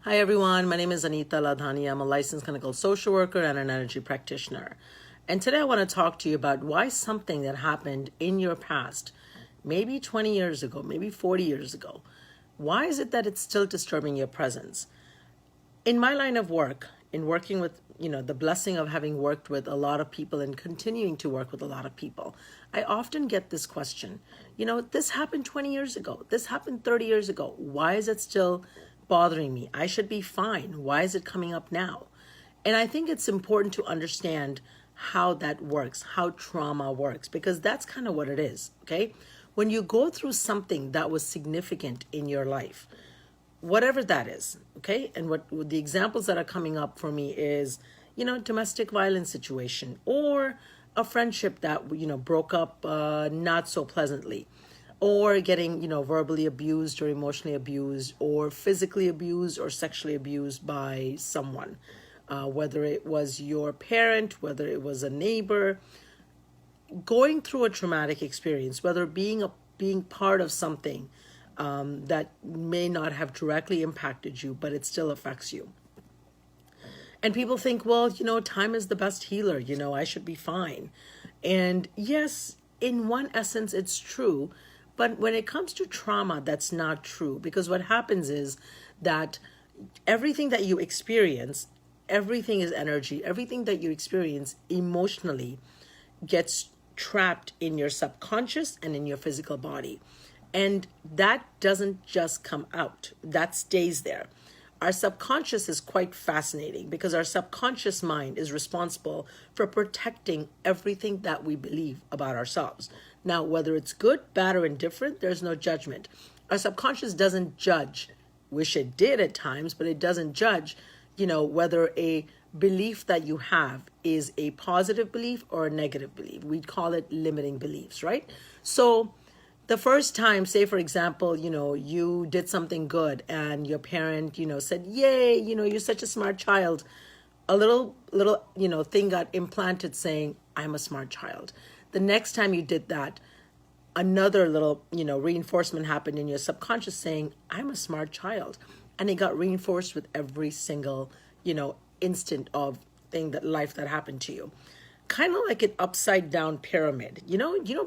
Hi everyone, my name is Anita Ladhani. I'm a licensed clinical social worker and an energy practitioner. And today I want to talk to you about why something that happened in your past, maybe 20 years ago, maybe 40 years ago, why is it that it's still disturbing your presence? In my line of work, in working with, the blessing of having worked with a lot of people and continuing to work with a lot of people, I often get this question, this happened 20 years ago. This happened 30 years ago. Why is it still bothering me? I should be fine. Why is it coming up now? And I think it's important to understand how that works, how trauma works, because that's kind of what it is, okay? When you go through something that was significant in your life, whatever that is, okay? And what the examples that are coming up for me is, domestic violence situation or a friendship that, broke up not so pleasantly, or getting, verbally abused or emotionally abused or physically abused or sexually abused by someone, whether it was your parent, whether it was a neighbor, going through a traumatic experience, whether being part of something that may not have directly impacted you, but it still affects you. And people think, well, time is the best healer, I should be fine. And yes, in one essence, it's true. But when it comes to trauma, that's not true. Because what happens is that everything that you experience, everything is energy. Everything that you experience emotionally gets trapped in your subconscious and in your physical body. And that doesn't just come out, that stays there. Our subconscious is quite fascinating because our subconscious mind is responsible for protecting everything that we believe about ourselves. Now, whether it's good, bad, or indifferent, there's no judgment. Our subconscious doesn't judge. Wish it did at times, but it doesn't judge, whether a belief that you have is a positive belief or a negative belief. We call it limiting beliefs, right? So the first time, say for example, you did something good and your parent, said, yay, you're such a smart child. A little, thing got implanted saying, I'm a smart child. The next time you did that, another little, reinforcement happened in your subconscious saying, I'm a smart child. And it got reinforced with every single, instant of thing that life that happened to you. Kind of like an upside down pyramid.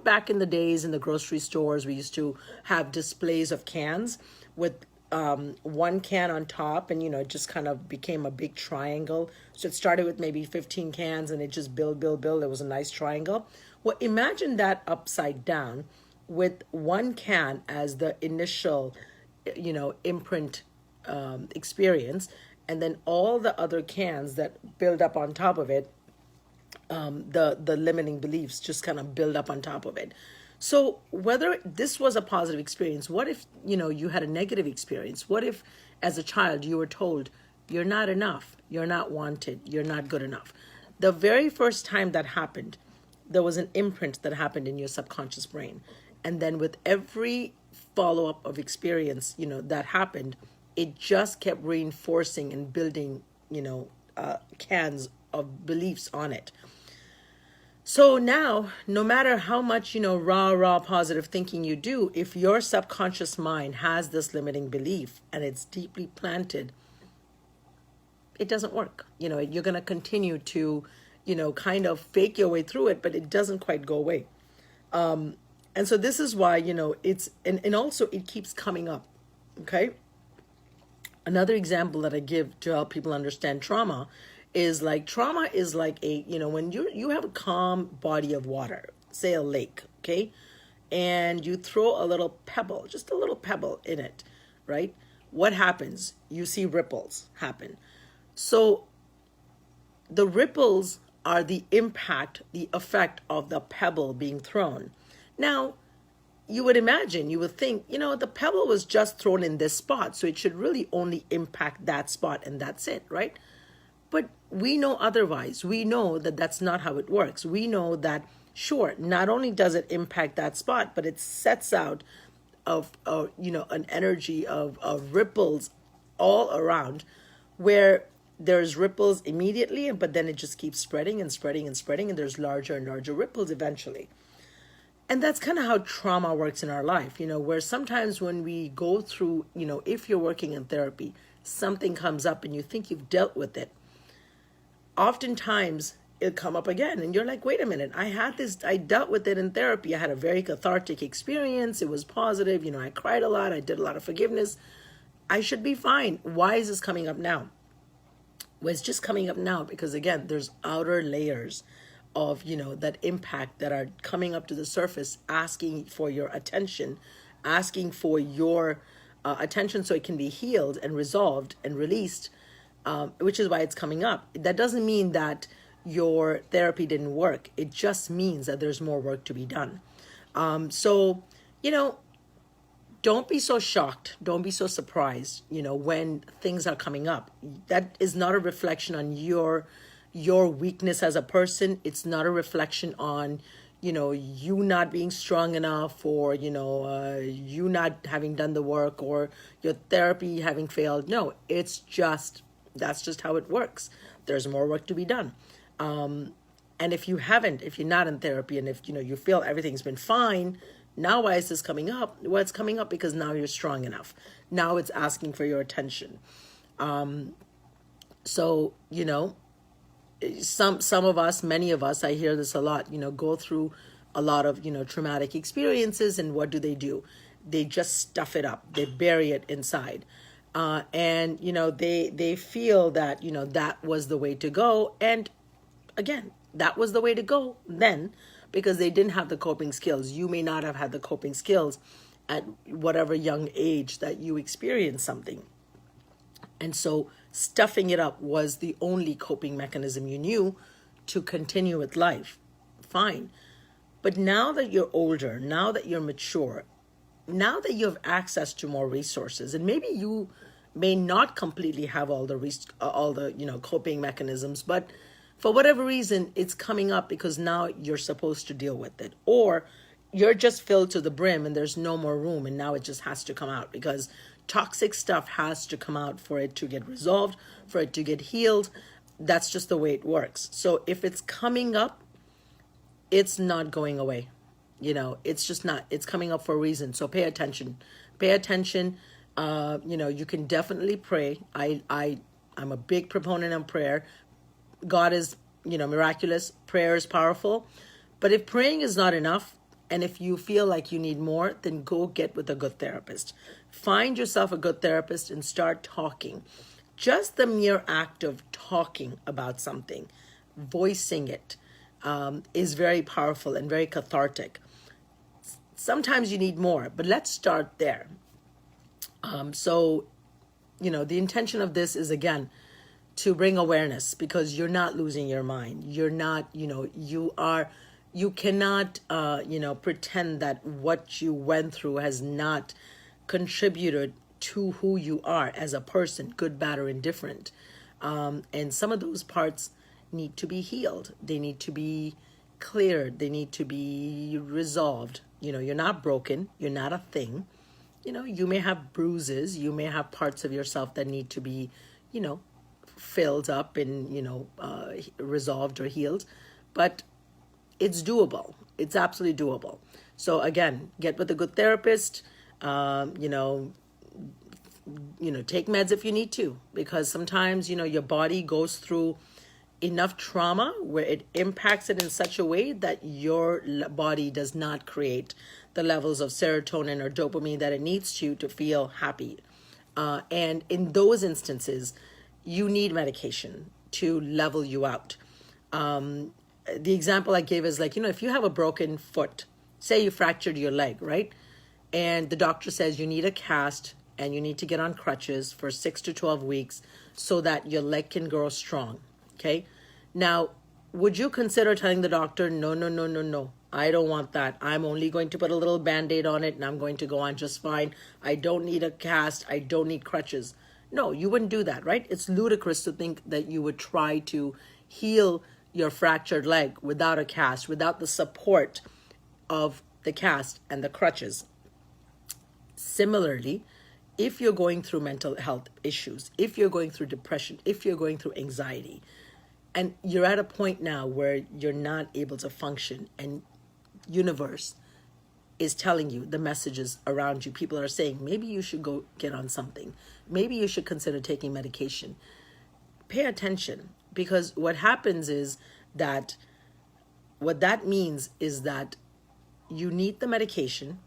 Back in the days in the grocery stores, we used to have displays of cans with one can on top, and it just kind of became a big triangle. So it started with maybe 15 cans and it just build. It was a nice triangle. Well, imagine that upside down with one can as the initial, imprint experience, and then all the other cans that build up on top of it, the limiting beliefs just kind of build up on top of it. So whether this was a positive experience, what if, you had a negative experience? What if as a child you were told you're not enough, you're not wanted, you're not good enough? The very first time that happened, there was an imprint that happened in your subconscious brain. And then with every follow-up of experience, that happened, it just kept reinforcing and building, cans of beliefs on it. So now, no matter how much, raw positive thinking you do, if your subconscious mind has this limiting belief and it's deeply planted, it doesn't work. You're going to continue to, kind of fake your way through it, but it doesn't quite go away. And so this is why, and also it keeps coming up. Okay. Another example that I give to help people understand trauma is like a, when you have a calm body of water, say a lake, okay, and you throw a little pebble, just a little pebble in it, right? What happens? You see ripples happen. So the ripples are the impact, the effect of the pebble being thrown. Now, you would think, the pebble was just thrown in this spot, so it should really only impact that spot and that's it, right? But we know otherwise. We know that that's not how it works. We know that, sure, not only does it impact that spot, but it sets out an energy of ripples all around, where there's ripples immediately, but then it just keeps spreading and spreading and spreading, and there's larger and larger ripples eventually. And that's kind of how trauma works in our life, where sometimes when we go through, if you're working in therapy, something comes up and you think you've dealt with it. Oftentimes it'll come up again and you're like, wait a minute, I dealt with it in therapy. I had a very cathartic experience. It was positive. I cried a lot. I did a lot of forgiveness. I should be fine. Why is this coming up now? Well, it's just coming up now because, again, there's outer layers of, that impact that are coming up to the surface, asking for your attention, asking for your attention so it can be healed and resolved and released, which is why it's coming up. That doesn't mean that your therapy didn't work. It just means that there's more work to be done. So, don't be so shocked. Don't be so surprised, when things are coming up. That is not a reflection on your weakness as a person. It's not a reflection on, you not being strong enough, or, you not having done the work, or your therapy having failed. No, that's just how it works. There's more work to be done. And if you're not in therapy, and if, you feel everything's been fine, now why is this coming up? Well, it's coming up because now you're strong enough. Now it's asking for your attention. So, some of us, many of us, I hear this a lot, go through a lot of, traumatic experiences, and what do? They just stuff it up. They bury it inside. And, they feel that, that was the way to go. And again, that was the way to go then, because they didn't have the coping skills. You may not have had the coping skills at whatever young age that you experienced something. And so stuffing it up was the only coping mechanism you knew to continue with life. Fine. But now that you're older, now that you're mature, now that you have access to more resources, and maybe you may not completely have all the coping mechanisms, but for whatever reason, it's coming up because now you're supposed to deal with it. Or you're just filled to the brim and there's no more room, and now it just has to come out because toxic stuff has to come out for it to get resolved, for it to get healed. That's just the way it works. So if it's coming up, it's not going away. It's just not. It's coming up for a reason. So pay attention. Pay attention. You can definitely pray. I'm a big proponent of prayer. God is, miraculous. Prayer is powerful. But if praying is not enough, and if you feel like you need more, then go get with a good therapist. Find yourself a good therapist and start talking. Just the mere act of talking about something, voicing it, is very powerful and very cathartic. Sometimes you need more, but let's start there. So, the intention of this is, again, to bring awareness, because you're not losing your mind. You're not, you cannot, pretend that what you went through has not contributed to who you are as a person, good, bad, or indifferent. And some of those parts need to be healed. They need to be cleared. They need to be resolved. You're not broken. You're not a thing. You may have bruises. You may have parts of yourself that need to be, filled up and, resolved or healed. But it's doable. It's absolutely doable. So again, get with a good therapist. Take meds if you need to, because sometimes, your body goes through enough trauma where it impacts it in such a way that your body does not create the levels of serotonin or dopamine that it needs to feel happy. And in those instances, you need medication to level you out. The example I gave is like, if you have a broken foot, say you fractured your leg, right? And the doctor says you need a cast and you need to get on crutches for 6 to 12 weeks so that your leg can grow strong. Okay. Now, would you consider telling the doctor, no, I don't want that. I'm only going to put a little Band-Aid on it and I'm going to go on just fine. I don't need a cast. I don't need crutches. No, you wouldn't do that, right? It's ludicrous to think that you would try to heal your fractured leg without a cast, without the support of the cast and the crutches. Similarly, if you're going through mental health issues, if you're going through depression, if you're going through anxiety, and you're at a point now where you're not able to function, and universe, is telling you, the messages around you. People are saying, maybe you should go get on something. Maybe you should consider taking medication. Pay attention, because what happens is that what that means is that you need the medication,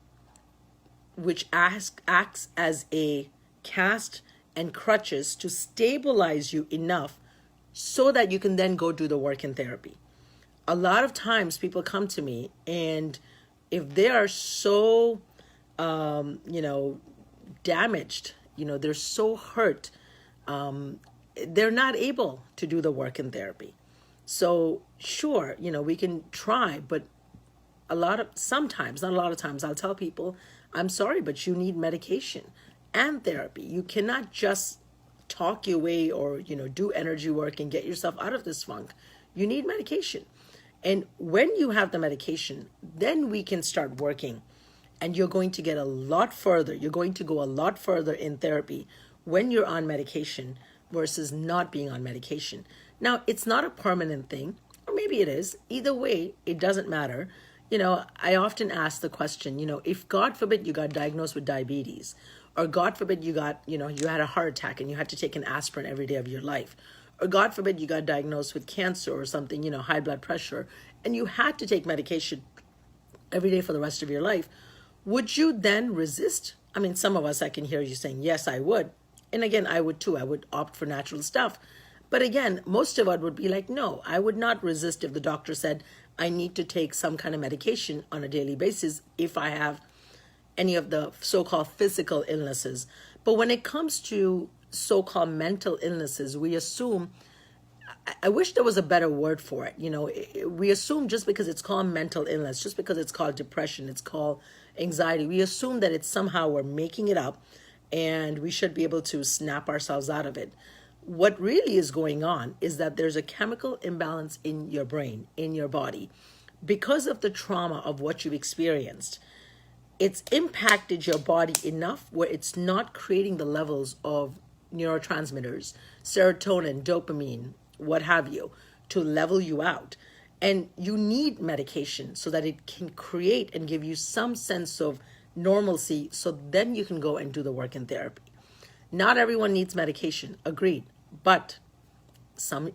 which acts as a cast and crutches to stabilize you enough so that you can then go do the work in therapy. A lot of times people come to me, and if they are so, damaged, they're so hurt, they're not able to do the work in therapy. So sure, we can try, but sometimes, not a lot of times, I'll tell people, I'm sorry, but you need medication and therapy. You cannot just talk your way or, do energy work and get yourself out of this funk. You need medication. And when you have the medication, then we can start working, and you're going to get a lot further. You're going to go a lot further in therapy when you're on medication versus not being on medication. Now, it's not a permanent thing, or maybe it is. Either way, it doesn't matter. I often ask the question, if God forbid you got diagnosed with diabetes, or God forbid you had a heart attack and you had to take an aspirin every day of your life, or God forbid you got diagnosed with cancer or something, high blood pressure, and you had to take medication every day for the rest of your life, would you then resist? I mean, some of us, I can hear you saying, yes, I would. And again, I would too. I would opt for natural stuff. But again, most of us would be like, no, I would not resist if the doctor said I need to take some kind of medication on a daily basis if I have any of the so-called physical illnesses. But when it comes to so-called mental illnesses, we assume, I wish there was a better word for it. We assume just because it's called mental illness, just because it's called depression, it's called anxiety, we assume that it's somehow we're making it up and we should be able to snap ourselves out of it. What really is going on is that there's a chemical imbalance in your brain, in your body, because of the trauma of what you've experienced. It's impacted your body enough where it's not creating the levels of neurotransmitters, serotonin, dopamine, what have you, to level you out. And you need medication so that it can create and give you some sense of normalcy, so then you can go and do the work in therapy. Not everyone needs medication, agreed. But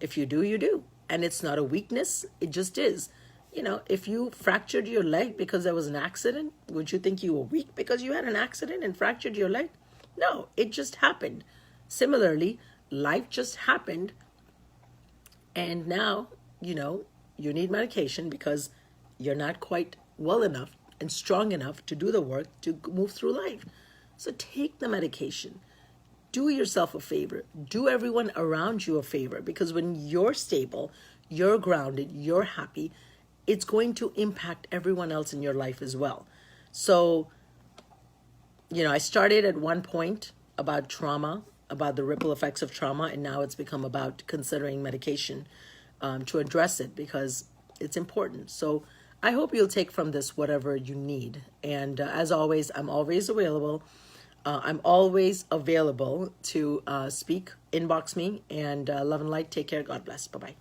if you do, you do. And it's not a weakness, it just is. If you fractured your leg because there was an accident, would you think you were weak because you had an accident and fractured your leg? No, it just happened. Similarly, life just happened, and now, you need medication because you're not quite well enough and strong enough to do the work to move through life. So take the medication. Do yourself a favor. Do everyone around you a favor, because when you're stable, you're grounded, you're happy, it's going to impact everyone else in your life as well. So, I started at one point about trauma, about the ripple effects of trauma, and now it's become about considering medication to address it, because it's important. So I hope you'll take from this whatever you need. And as always, I'm always available. I'm always available to speak. Inbox me, and love and light. Take care. God bless. Bye-bye.